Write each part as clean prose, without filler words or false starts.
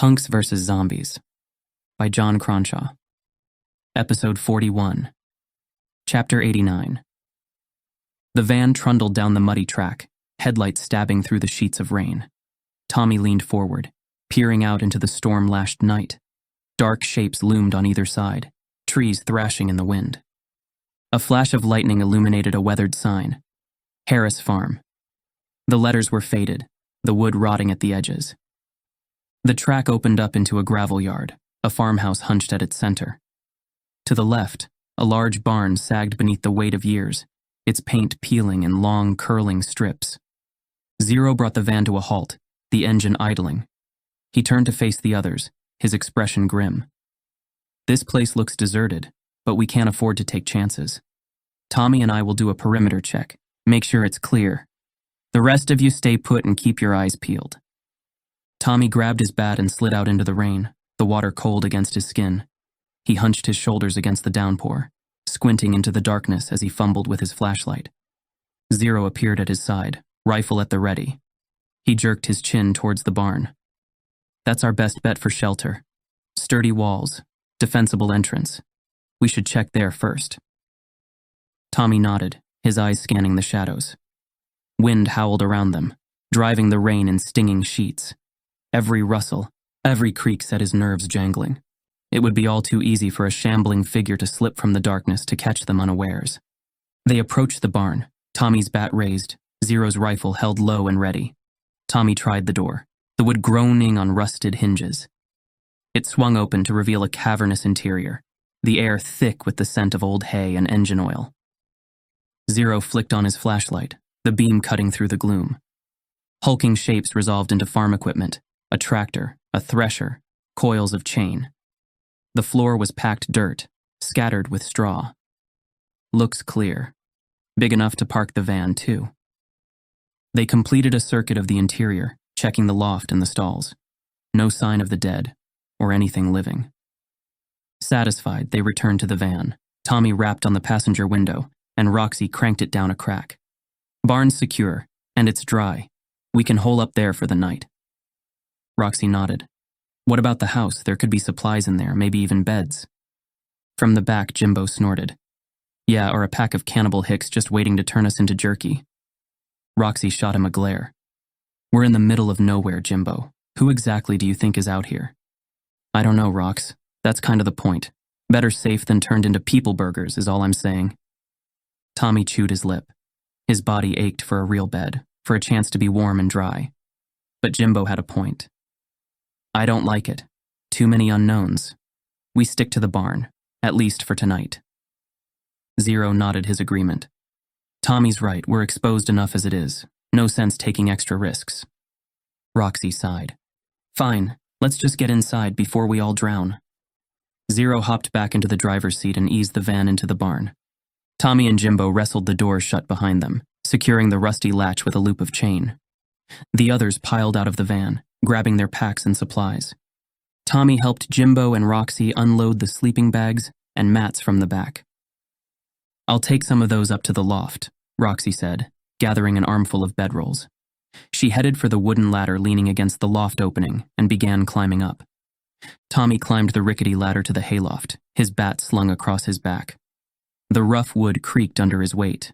Punks vs. Zombies by John Cronshaw. Episode 41. Chapter 89. The van trundled down the muddy track, headlights stabbing through the sheets of rain. Tommy leaned forward, peering out into the storm-lashed night. Dark shapes loomed on either side, trees thrashing in the wind. A flash of lightning illuminated a weathered sign. Harris Farm. The letters were faded, the wood rotting at the edges. The track opened up into a gravel yard, a farmhouse hunched at its center. To the left, a large barn sagged beneath the weight of years, its paint peeling in long, curling strips. Zero brought the van to a halt, the engine idling. He turned to face the others, his expression grim. This place looks deserted, but we can't afford to take chances. Tommy and I will do a perimeter check, make sure it's clear. The rest of you stay put and keep your eyes peeled. Tommy grabbed his bat and slid out into the rain, the water cold against his skin. He hunched his shoulders against the downpour, squinting into the darkness as he fumbled with his flashlight. Zero appeared at his side, rifle at the ready. He jerked his chin towards the barn. That's our best bet for shelter. Sturdy walls, defensible entrance. We should check there first. Tommy nodded, his eyes scanning the shadows. Wind howled around them, driving the rain in stinging sheets. Every rustle, every creak set his nerves jangling. It would be all too easy for a shambling figure to slip from the darkness to catch them unawares. They approached the barn, Tommy's bat raised, Zero's rifle held low and ready. Tommy tried the door, the wood groaning on rusted hinges. It swung open to reveal a cavernous interior, the air thick with the scent of old hay and engine oil. Zero flicked on his flashlight, the beam cutting through the gloom. Hulking shapes resolved into farm equipment, a tractor, a thresher, coils of chain. The floor was packed dirt, scattered with straw. Looks clear. Big enough to park the van, too. They completed a circuit of the interior, checking the loft and the stalls. No sign of the dead, or anything living. Satisfied, they returned to the van. Tommy rapped on the passenger window, and Roxy cranked it down a crack. Barn's secure, and it's dry. We can hole up there for the night. Roxy nodded. What about the house? There could be supplies in there, maybe even beds. From the back, Jimbo snorted. Yeah, or a pack of cannibal hicks just waiting to turn us into jerky. Roxy shot him a glare. We're in the middle of nowhere, Jimbo. Who exactly do you think is out here? I don't know, Rox. That's kind of the point. Better safe than turned into people burgers is all I'm saying. Tommy chewed his lip. His body ached for a real bed, for a chance to be warm and dry. But Jimbo had a point. I don't like it. Too many unknowns. We stick to the barn, at least for tonight. Zero nodded his agreement. Tommy's right, we're exposed enough as it is. No sense taking extra risks. Roxy sighed. Fine, let's just get inside before we all drown. Zero hopped back into the driver's seat and eased the van into the barn. Tommy and Jimbo wrestled the door shut behind them, securing the rusty latch with a loop of chain. The others piled out of the van, grabbing their packs and supplies. Tommy helped Jimbo and Roxy unload the sleeping bags and mats from the back. I'll take some of those up to the loft, Roxy said, gathering an armful of bedrolls. She headed for the wooden ladder leaning against the loft opening and began climbing up. Tommy climbed the rickety ladder to the hayloft, his bat slung across his back. The rough wood creaked under his weight.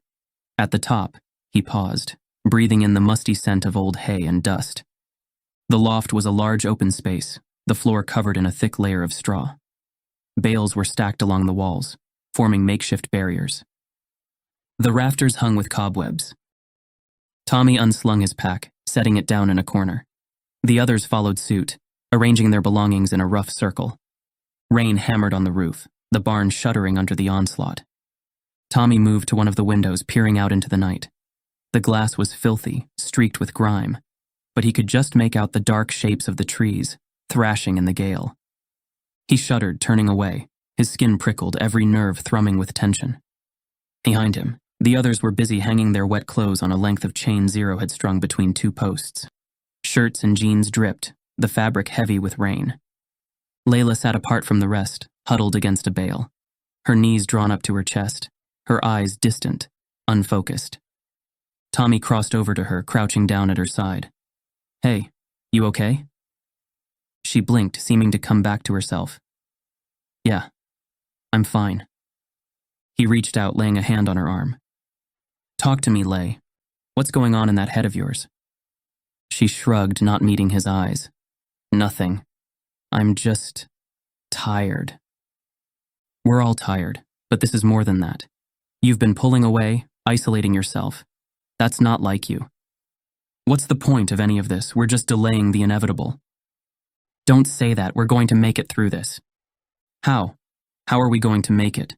At the top, he paused, breathing in the musty scent of old hay and dust. The loft was a large open space, the floor covered in a thick layer of straw. Bales were stacked along the walls, forming makeshift barriers. The rafters hung with cobwebs. Tommy unslung his pack, setting it down in a corner. The others followed suit, arranging their belongings in a rough circle. Rain hammered on the roof, the barn shuddering under the onslaught. Tommy moved to one of the windows, peering out into the night. The glass was filthy, streaked with grime, but he could just make out the dark shapes of the trees, thrashing in the gale. He shuddered, turning away, his skin prickled, every nerve thrumming with tension. Behind him, the others were busy hanging their wet clothes on a length of chain Zero had strung between two posts. Shirts and jeans dripped, the fabric heavy with rain. Layla sat apart from the rest, huddled against a bale, her knees drawn up to her chest, her eyes distant, unfocused. Tommy crossed over to her, crouching down at her side. Hey, you okay? She blinked, seeming to come back to herself. Yeah, I'm fine. He reached out, laying a hand on her arm. Talk to me, Lay. What's going on in that head of yours? She shrugged, not meeting his eyes. Nothing. I'm just tired. We're all tired, but this is more than that. You've been pulling away, isolating yourself. That's not like you. What's the point of any of this? We're just delaying the inevitable. Don't say that. We're going to make it through this. How? How are we going to make it?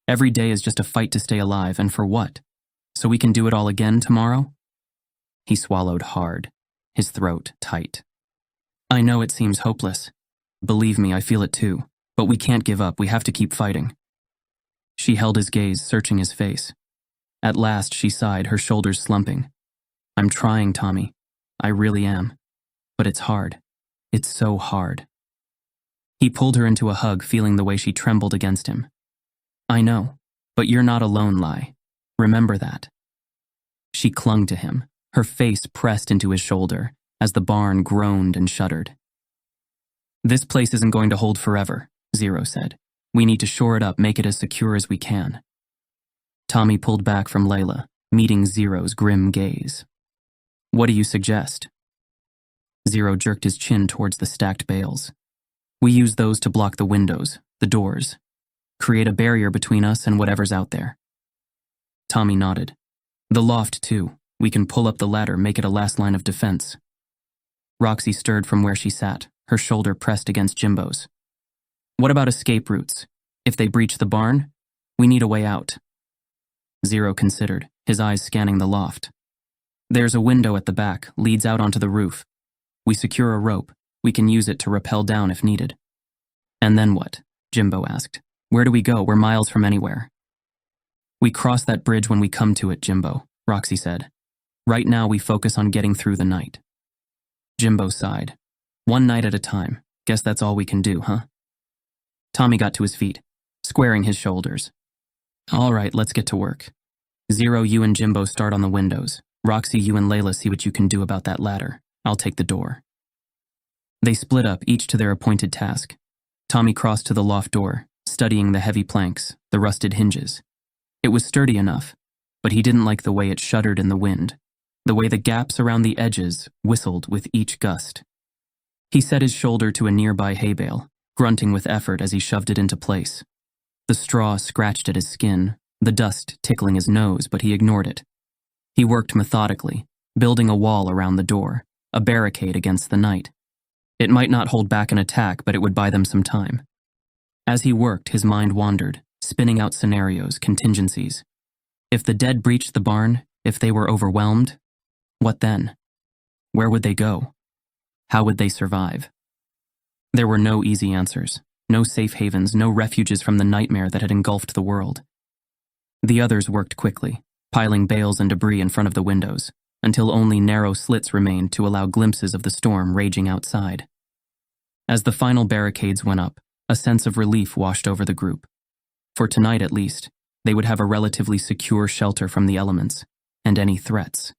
Every day is just a fight to stay alive, and for what? So we can do it all again tomorrow? He swallowed hard, his throat tight. I know it seems hopeless. Believe me, I feel it too. But we can't give up. We have to keep fighting. She held his gaze, searching his face. At last, she sighed, her shoulders slumping. I'm trying, Tommy. I really am. But it's hard. It's so hard. He pulled her into a hug, feeling the way she trembled against him. I know, but you're not alone, Lai. Remember that. She clung to him, her face pressed into his shoulder, as the barn groaned and shuddered. This place isn't going to hold forever, Zero said. We need to shore it up, make it as secure as we can. Tommy pulled back from Layla, meeting Zero's grim gaze. What do you suggest? Zero jerked his chin towards the stacked bales. We use those to block the windows, the doors. Create a barrier between us and whatever's out there. Tommy nodded. The loft, too. We can pull up the ladder, make it a last line of defense. Roxy stirred from where she sat, her shoulder pressed against Jimbo's. What about escape routes? If they breach the barn, we need a way out. Zero considered, his eyes scanning the loft. There's a window at the back, leads out onto the roof. We secure a rope. We can use it to rappel down if needed. And then what? Jimbo asked. Where do we go? We're miles from anywhere. We cross that bridge when we come to it, Jimbo, Roxy said. Right now we focus on getting through the night. Jimbo sighed. One night at a time. Guess that's all we can do, huh? Tommy got to his feet, squaring his shoulders. All right, let's get to work. Zero, you and Jimbo start on the windows. Roxy, you and Layla see what you can do about that ladder. I'll take the door. They split up, each to their appointed task. Tommy crossed to the loft door, studying the heavy planks, the rusted hinges. It was sturdy enough, but he didn't like the way it shuddered in the wind, the way the gaps around the edges whistled with each gust. He set his shoulder to a nearby hay bale, grunting with effort as he shoved it into place. The straw scratched at his skin, the dust tickling his nose, but he ignored it. He worked methodically, building a wall around the door, a barricade against the night. It might not hold back an attack, but it would buy them some time. As he worked, his mind wandered, spinning out scenarios, contingencies. If the dead breached the barn, if they were overwhelmed, what then? Where would they go? How would they survive? There were no easy answers, no safe havens, no refuges from the nightmare that had engulfed the world. The others worked quickly, piling bales and debris in front of the windows, until only narrow slits remained to allow glimpses of the storm raging outside. As the final barricades went up, a sense of relief washed over the group. For tonight at least, they would have a relatively secure shelter from the elements, and any threats.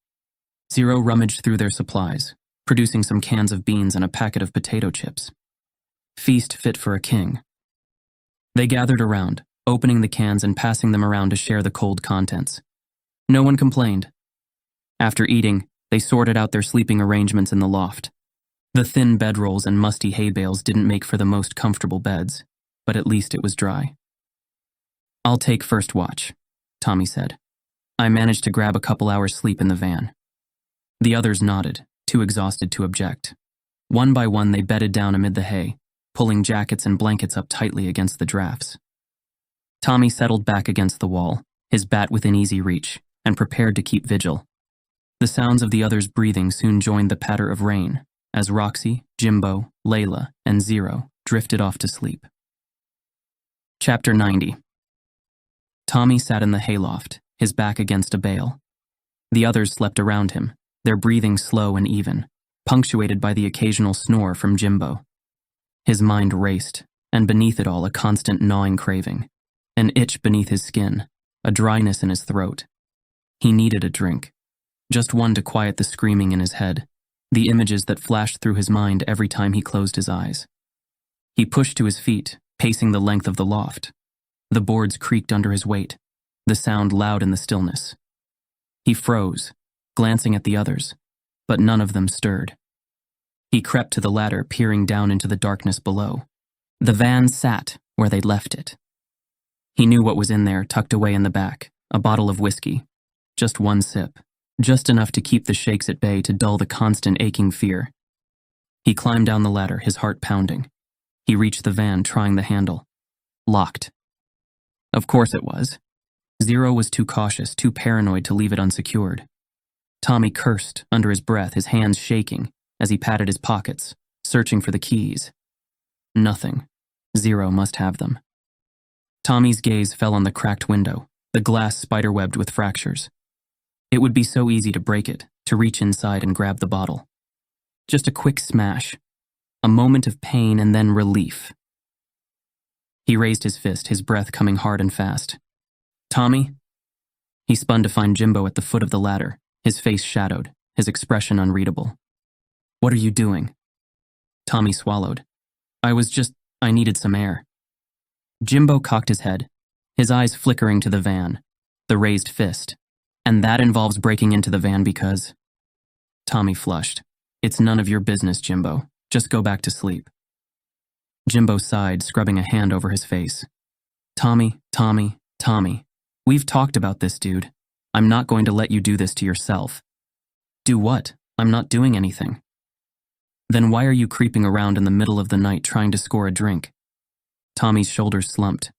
Zero rummaged through their supplies, producing some cans of beans and a packet of potato chips. Feast fit for a king. They gathered around, opening the cans and passing them around to share the cold contents. No one complained. After eating, they sorted out their sleeping arrangements in the loft. The thin bedrolls and musty hay bales didn't make for the most comfortable beds, but at least it was dry. I'll take first watch, Tommy said. I managed to grab a couple hours sleep in the van. The others nodded, too exhausted to object. One by one they bedded down amid the hay, pulling jackets and blankets up tightly against the drafts. Tommy settled back against the wall, his bat within easy reach, and prepared to keep vigil. The sounds of the others' breathing soon joined the patter of rain, as Roxy, Jimbo, Layla, and Zero drifted off to sleep. Chapter 90. Tommy sat in the hayloft, his back against a bale. The others slept around him, their breathing slow and even, punctuated by the occasional snore from Jimbo. His mind raced, and beneath it all a constant gnawing craving, an itch beneath his skin, a dryness in his throat. He needed a drink, just one to quiet the screaming in his head, the images that flashed through his mind every time he closed his eyes. He pushed to his feet, pacing the length of the loft. The boards creaked under his weight, the sound loud in the stillness. He froze, glancing at the others, but none of them stirred. He crept to the ladder, peering down into the darkness below. The van sat where they'd left it. He knew what was in there, tucked away in the back, a bottle of whiskey. Just one sip, just enough to keep the shakes at bay to dull the constant aching fear. He climbed down the ladder, his heart pounding. He reached the van, trying the handle. Locked. Of course it was. Zero was too cautious, too paranoid to leave it unsecured. Tommy cursed under his breath, his hands shaking as he patted his pockets, searching for the keys. Nothing. Zero must have them. Tommy's gaze fell on the cracked window, the glass spiderwebbed with fractures. It would be so easy to break it, to reach inside and grab the bottle. Just a quick smash, a moment of pain and then relief. He raised his fist, his breath coming hard and fast. Tommy? He spun to find Jimbo at the foot of the ladder, his face shadowed, his expression unreadable. What are you doing? Tommy swallowed. I needed some air. Jimbo cocked his head, his eyes flickering to the van, the raised fist. And that involves breaking into the van because... Tommy flushed. It's none of your business, Jimbo. Just go back to sleep. Jimbo sighed, scrubbing a hand over his face. Tommy. We've talked about this, dude. I'm not going to let you do this to yourself. Do what? I'm not doing anything. Then why are you creeping around in the middle of the night trying to score a drink? Tommy's shoulders slumped.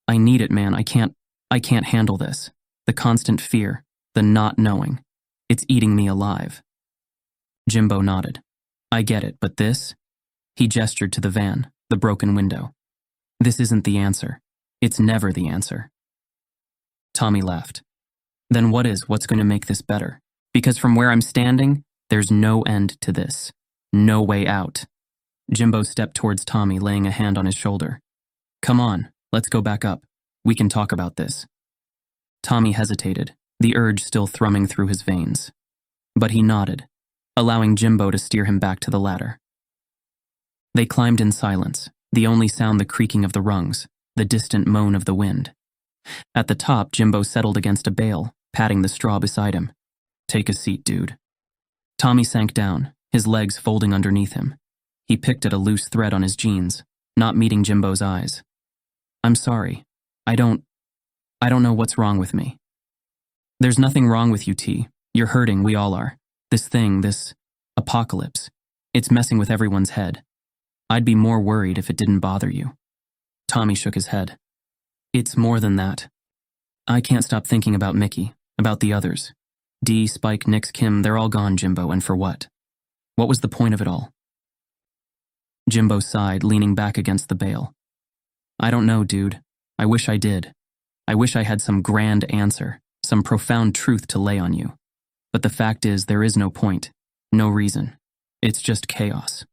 I need it, man. I can't handle this. The constant fear, the not knowing. It's eating me alive. Jimbo nodded. I get it, but this? He gestured to the van, the broken window. This isn't the answer. It's never the answer. Tommy laughed. Then what is? What's going to make this better? Because from where I'm standing, there's no end to this. No way out. Jimbo stepped towards Tommy, laying a hand on his shoulder. Come on, let's go back up. We can talk about this. Tommy hesitated, the urge still thrumming through his veins. But he nodded, allowing Jimbo to steer him back to the ladder. They climbed in silence, the only sound the creaking of the rungs, the distant moan of the wind. At the top, Jimbo settled against a bale, patting the straw beside him. Take a seat, dude. Tommy sank down, his legs folding underneath him. He picked at a loose thread on his jeans, not meeting Jimbo's eyes. I'm sorry. I don't know what's wrong with me. There's nothing wrong with you, T. You're hurting, we all are. This apocalypse, it's messing with everyone's head. I'd be more worried if it didn't bother you. Tommy shook his head. It's more than that. I can't stop thinking about Mickey, about the others. Dee, Spike, Nix, Kim, they're all gone, Jimbo, and for what? What was the point of it all? Jimbo sighed, leaning back against the bale. I don't know, dude. I wish I did. I wish I had some grand answer, some profound truth to lay on you. But the fact is, there is no point, no reason. It's just chaos.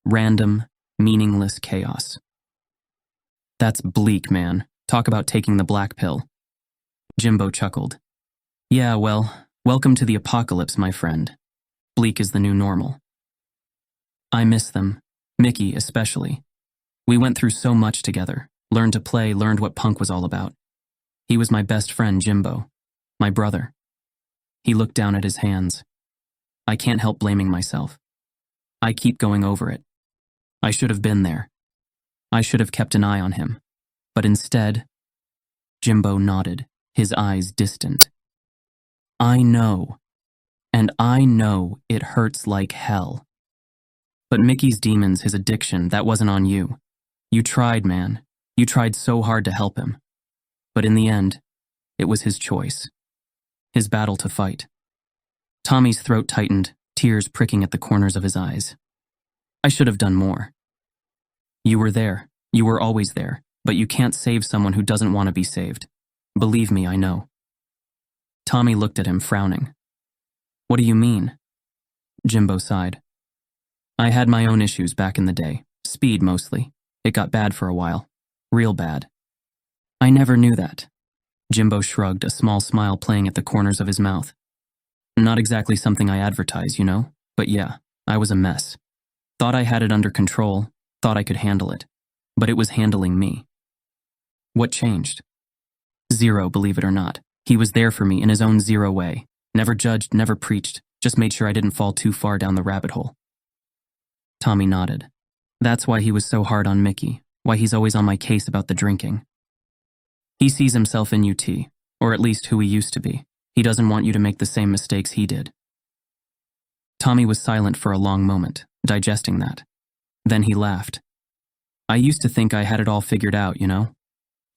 Random, meaningless chaos. That's bleak, man. Talk about taking the black pill. Jimbo chuckled. Yeah, well, welcome to the apocalypse, my friend. Bleak is the new normal. I miss them, Mickey especially. We went through so much together, learned to play, learned what punk was all about. He was my best friend, Jimbo, my brother. He looked down at his hands. I can't help blaming myself. I keep going over it. I should have been there. I should have kept an eye on him. But instead, Jimbo nodded, his eyes distant. I know. And I know it hurts like hell. But Mickey's demons, his addiction, that wasn't on you. You tried, man. You tried so hard to help him. But in the end, it was his choice. His battle to fight. Tommy's throat tightened, tears pricking at the corners of his eyes. I should have done more. You were there. You were always there. But you can't save someone who doesn't want to be saved. Believe me, I know. Tommy looked at him, frowning. What do you mean? Jimbo sighed. I had my own issues back in the day. Speed, mostly. It got bad for a while. Real bad. I never knew that. Jimbo shrugged, a small smile playing at the corners of his mouth. Not exactly something I advertise, you know, But yeah, I was a mess. Thought I had it under control, thought I could handle it. But it was handling me. What changed? Zero, believe it or not. He was there for me in his own zero way. Never judged, never preached, just made sure I didn't fall too far down the rabbit hole. Tommy nodded. That's why he was so hard on Mickey, why he's always on my case about the drinking. He sees himself in UT, or at least who he used to be. He doesn't want you to make the same mistakes he did. Tommy was silent for a long moment, digesting that. Then he laughed. I used to think I had it all figured out, you know?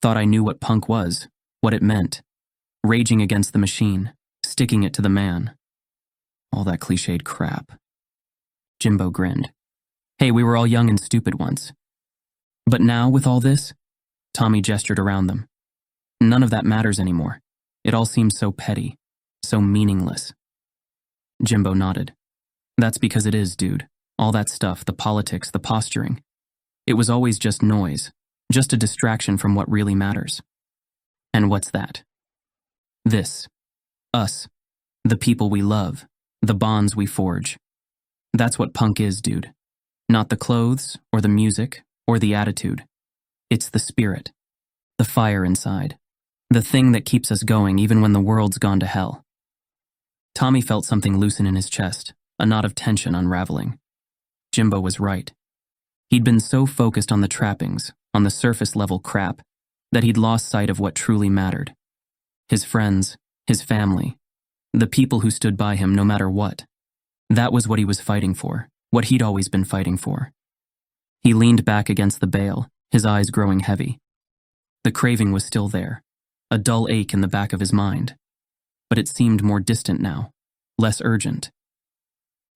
Thought I knew what punk was, what it meant. Raging against the machine, sticking it to the man. All that cliched crap. Jimbo grinned. Hey, we were all young and stupid once. But now, with all this, Tommy gestured around them. None of that matters anymore. It all seems so petty, so meaningless. Jimbo nodded. That's because it is, dude. All that stuff, the politics, the posturing. It was always just noise, just a distraction from what really matters. And what's that? This. Us. The people we love. The bonds we forge. That's what punk is, dude. Not the clothes, or the music, or the attitude. It's the spirit. The fire inside. The thing that keeps us going even when the world's gone to hell. Tommy felt something loosen in his chest, a knot of tension unraveling. Jimbo was right. He'd been so focused on the trappings, on the surface-level crap, that he'd lost sight of what truly mattered. His friends, his family, the people who stood by him no matter what. That was what he was fighting for, what he'd always been fighting for. He leaned back against the bale, his eyes growing heavy. The craving was still there, a dull ache in the back of his mind. But it seemed more distant now, less urgent.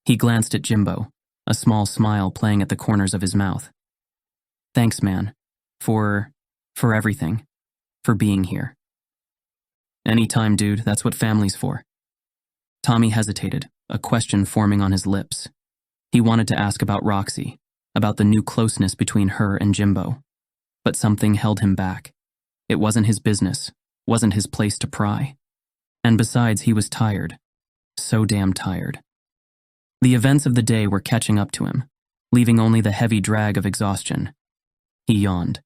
He glanced at Jimbo, a small smile playing at the corners of his mouth. Thanks, man, for everything, for being here. Anytime, dude, that's what family's for. Tommy hesitated, a question forming on his lips. He wanted to ask about Roxy, about the new closeness between her and Jimbo. But something held him back. It wasn't his business, wasn't his place to pry. And besides, he was tired. So damn tired. The events of the day were catching up to him, leaving only the heavy drag of exhaustion. He yawned.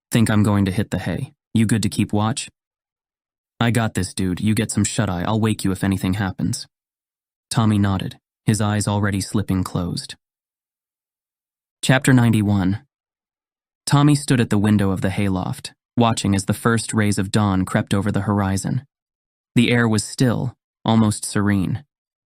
Think I'm going to hit the hay. You good to keep watch? I got this, dude. You get some shut-eye. I'll wake you if anything happens. Tommy nodded, his eyes already slipping closed. Chapter 91. Tommy stood at the window of the hayloft, watching as the first rays of dawn crept over the horizon. The air was still, almost serene.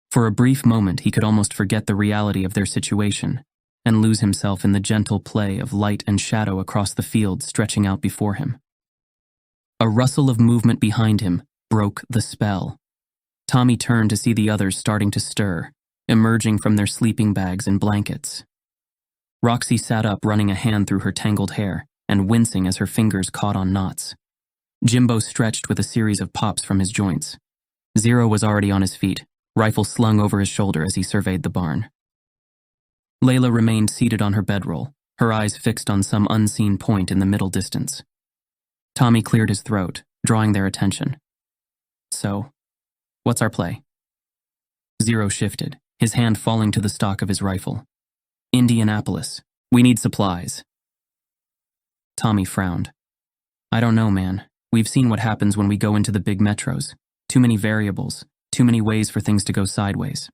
For a brief moment, he could almost forget the reality of their situation and lose himself in the gentle play of light and shadow across the field stretching out before him. A rustle of movement behind him broke the spell. Tommy turned to see the others starting to stir, emerging from their sleeping bags and blankets. Roxy sat up, running a hand through her tangled hair and wincing as her fingers caught on knots. Jimbo stretched with a series of pops from his joints. Zero was already on his feet, rifle slung over his shoulder as he surveyed the barn. Layla remained seated on her bedroll, her eyes fixed on some unseen point in the middle distance. Tommy cleared his throat, drawing their attention. So, what's our play? Zero shifted, his hand falling to the stock of his rifle. Indianapolis. We need supplies. Tommy frowned. I don't know, man. We've seen what happens when we go into the big metros. Too many variables, too many ways for things to go sideways.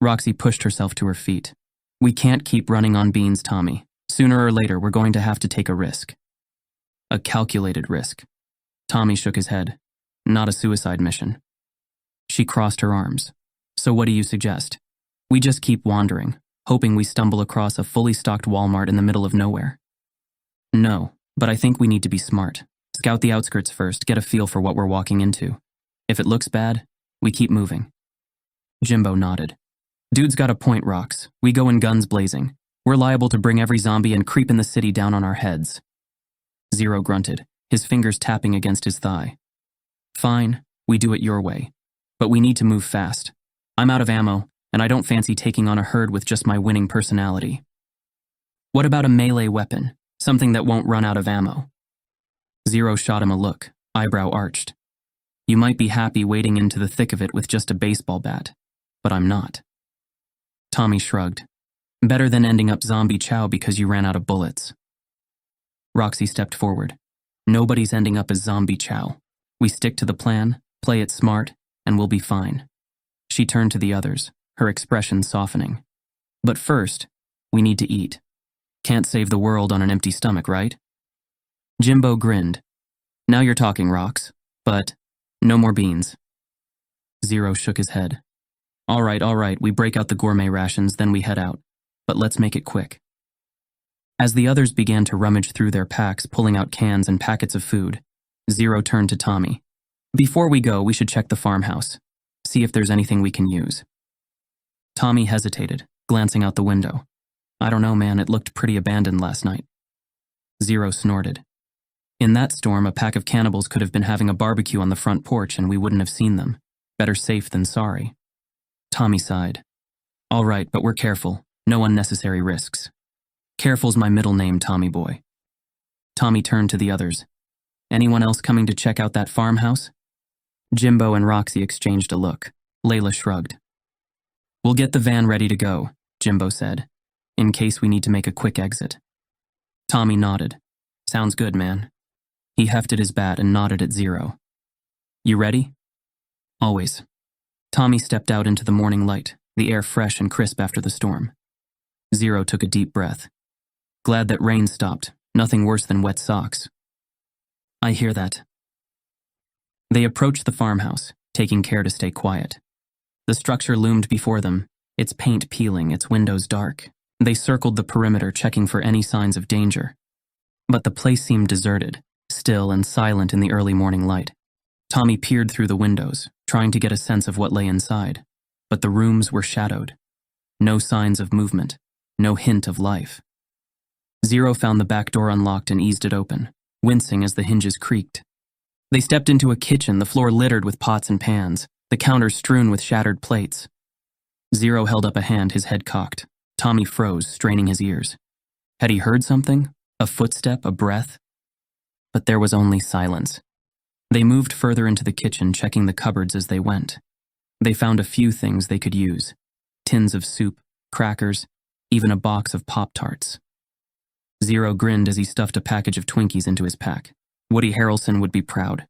Roxy pushed herself to her feet. We can't keep running on beans, Tommy. Sooner or later, we're going to have to take a risk. A calculated risk. Tommy shook his head. Not a suicide mission. She crossed her arms. So what do you suggest? We just keep wandering, hoping we stumble across a fully stocked Walmart in the middle of nowhere. No, but I think we need to be smart. Scout the outskirts first, get a feel for what we're walking into. If it looks bad, we keep moving. Jimbo nodded. Dude's got a point, Rox. We go in guns blazing. We're liable to bring every zombie and creep in the city down on our heads. Zero grunted, his fingers tapping against his thigh. Fine, we do it your way. But we need to move fast. I'm out of ammo, and I don't fancy taking on a herd with just my winning personality. What about a melee weapon? Something that won't run out of ammo? Zero shot him a look, eyebrow arched. You might be happy wading into the thick of it with just a baseball bat, but I'm not. Tommy shrugged. Better than ending up zombie chow because you ran out of bullets. Roxy stepped forward. Nobody's ending up as zombie chow. We stick to the plan, play it smart, and we'll be fine. She turned to the others, her expression softening. But first, we need to eat. Can't save the world on an empty stomach, right? Jimbo grinned. Now you're talking, Rox. But no more beans. Zero shook his head. All right, we break out the gourmet rations, then we head out. But let's make it quick. As the others began to rummage through their packs, pulling out cans and packets of food, Zero turned to Tommy. Before we go, we should check the farmhouse. See if there's anything we can use. Tommy hesitated, glancing out the window. I don't know, man, it looked pretty abandoned last night. Zero snorted. In that storm, a pack of cannibals could have been having a barbecue on the front porch and we wouldn't have seen them. Better safe than sorry. Tommy sighed. All right, but we're careful. No unnecessary risks. Careful's my middle name, Tommy boy. Tommy turned to the others. Anyone else coming to check out that farmhouse? Jimbo and Roxy exchanged a look. Layla shrugged. We'll get the van ready to go, Jimbo said, in case we need to make a quick exit. Tommy nodded. Sounds good, man. He hefted his bat and nodded at Zero. You ready? Always. Tommy stepped out into the morning light, the air fresh and crisp after the storm. Zero took a deep breath. Glad that rain stopped, nothing worse than wet socks. I hear that. They approached the farmhouse, taking care to stay quiet. The structure loomed before them, its paint peeling, its windows dark. They circled the perimeter, checking for any signs of danger. But the place seemed deserted, still and silent in the early morning light. Tommy peered through the windows, trying to get a sense of what lay inside. But the rooms were shadowed. No signs of movement, no hint of life. Zero found the back door unlocked and eased it open, wincing as the hinges creaked. They stepped into a kitchen, the floor littered with pots and pans, the counter strewn with shattered plates. Zero held up a hand, his head cocked. Tommy froze, straining his ears. Had he heard something? A footstep, a breath? But there was only silence. They moved further into the kitchen, checking the cupboards as they went. They found a few things they could use. Tins of soup, crackers, even a box of Pop-Tarts. Zero grinned as he stuffed a package of Twinkies into his pack. Woody Harrelson would be proud.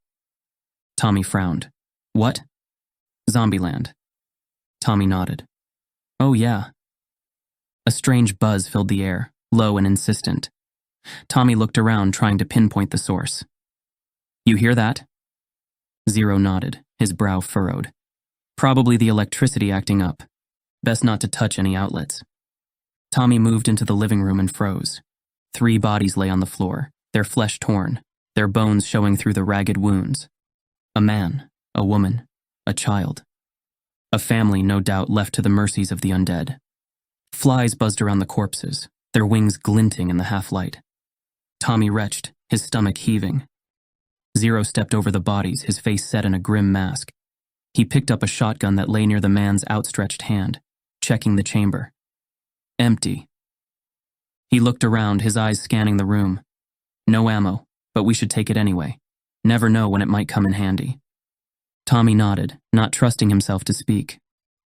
Tommy frowned. What? Zombieland. Tommy nodded. Oh yeah. A strange buzz filled the air, low and insistent. Tommy looked around, trying to pinpoint the source. You hear that? Zero nodded, his brow furrowed. Probably the electricity acting up. Best not to touch any outlets. Tommy moved into the living room and froze. 3 bodies lay on the floor, their flesh torn, their bones showing through the ragged wounds. A man, a woman, a child. A family, no doubt, left to the mercies of the undead. Flies buzzed around the corpses, their wings glinting in the half-light. Tommy retched, his stomach heaving. Zero stepped over the bodies, his face set in a grim mask. He picked up a shotgun that lay near the man's outstretched hand, checking the chamber. Empty. He looked around, his eyes scanning the room. No ammo, but we should take it anyway. Never know when it might come in handy. Tommy nodded, not trusting himself to speak.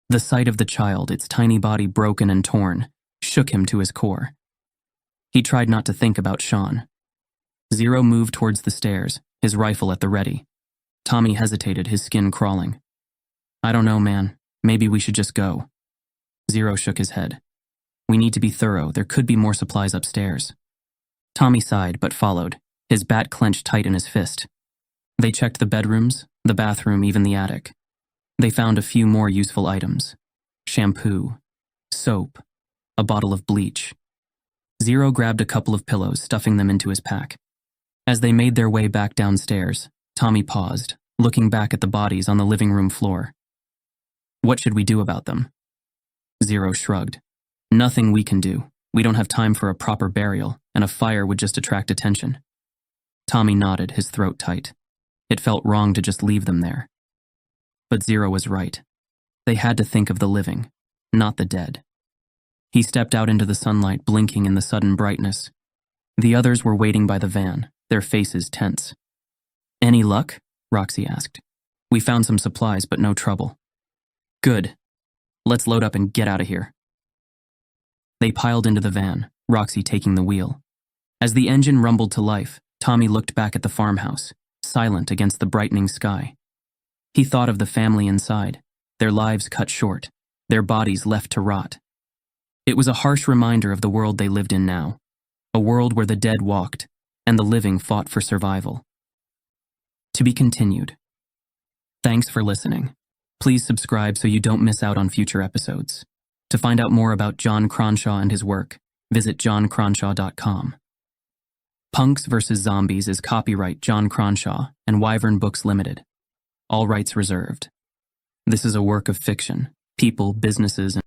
The sight of the child, its tiny body broken and torn, shook him to his core. He tried not to think about Sean. Zero moved towards the stairs, his rifle at the ready. Tommy hesitated, his skin crawling. I don't know, man. Maybe we should just go. Zero shook his head. We need to be thorough. There could be more supplies upstairs. Tommy sighed, but followed, his bat clenched tight in his fist. They checked the bedrooms, the bathroom, even the attic. They found a few more useful items. Shampoo, soap, a bottle of bleach. Zero grabbed a couple of pillows, stuffing them into his pack. As they made their way back downstairs, Tommy paused, looking back at the bodies on the living room floor. What should we do about them? Zero shrugged. Nothing we can do. We don't have time for a proper burial, and a fire would just attract attention. Tommy nodded, his throat tight. It felt wrong to just leave them there. But Zero was right. They had to think of the living, not the dead. He stepped out into the sunlight, blinking in the sudden brightness. The others were waiting by the van, their faces tense. Any luck? Roxy asked. We found some supplies, but no trouble. Good. Let's load up and get out of here. They piled into the van, Roxy taking the wheel. As the engine rumbled to life, Tommy looked back at the farmhouse, silent against the brightening sky. He thought of the family inside, their lives cut short, their bodies left to rot. It was a harsh reminder of the world they lived in now, a world where the dead walked and the living fought for survival. To be continued. Thanks for listening. Please subscribe so you don't miss out on future episodes. To find out more about John Cronshaw and his work, visit johncronshaw.com. Punks vs. Zombies is copyright John Cronshaw and Wyvern Books Limited. All rights reserved. This is a work of fiction. People, businesses, and